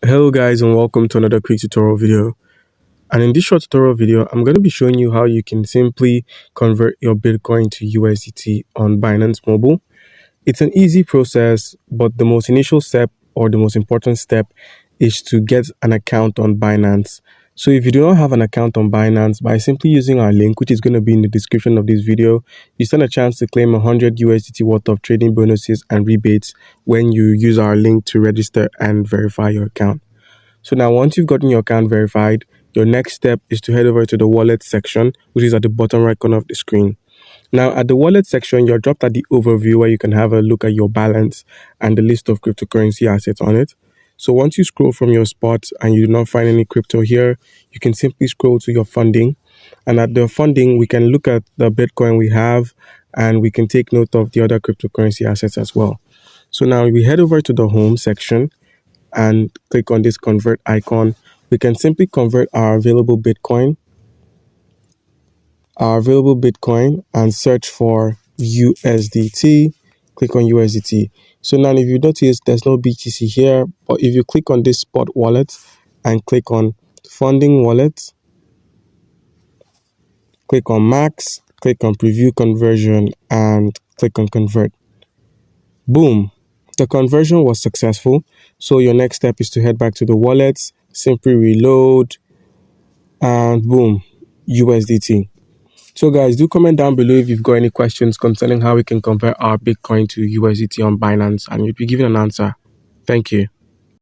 Hello guys, and welcome to another quick tutorial video. And in this short tutorial video, I'm going to be showing you how you can simply convert your Bitcoin to USDT on Binance Mobile. It's an easy process, but the most initial step or the most important step is to get an account on Binance. So if you do not have an account on Binance, by simply using our link, which is going to be in the description of this video, you stand a chance to claim 100 USDT worth of trading bonuses and rebates when you use our link to register and verify your account. So now once you've gotten your account verified, your next step is to head over to the wallet section, which is at the bottom right corner of the screen. Now at the wallet section, you're dropped at the overview where you can have a look at your balance and the list of cryptocurrency assets on it. So once you scroll from your spot and you do not find any crypto here, you can simply scroll to your funding. And at the funding, we can look at the Bitcoin we have and we can take note of the other cryptocurrency assets as well. So now we head over to the home section and click on this convert icon. We can simply convert our available Bitcoin and search for USDT. Click on USDT. So now if you notice, there's no BTC here, but if you click on this spot wallet and click on funding wallet, click on max, click on preview conversion and click on convert. Boom. The conversion was successful. So your next step is to head back to the wallet, simply reload, and boom, USDT. So guys, do comment down below if you've got any questions concerning how we can convert our Bitcoin to USDT on Binance, and you'll be given an answer. Thank you.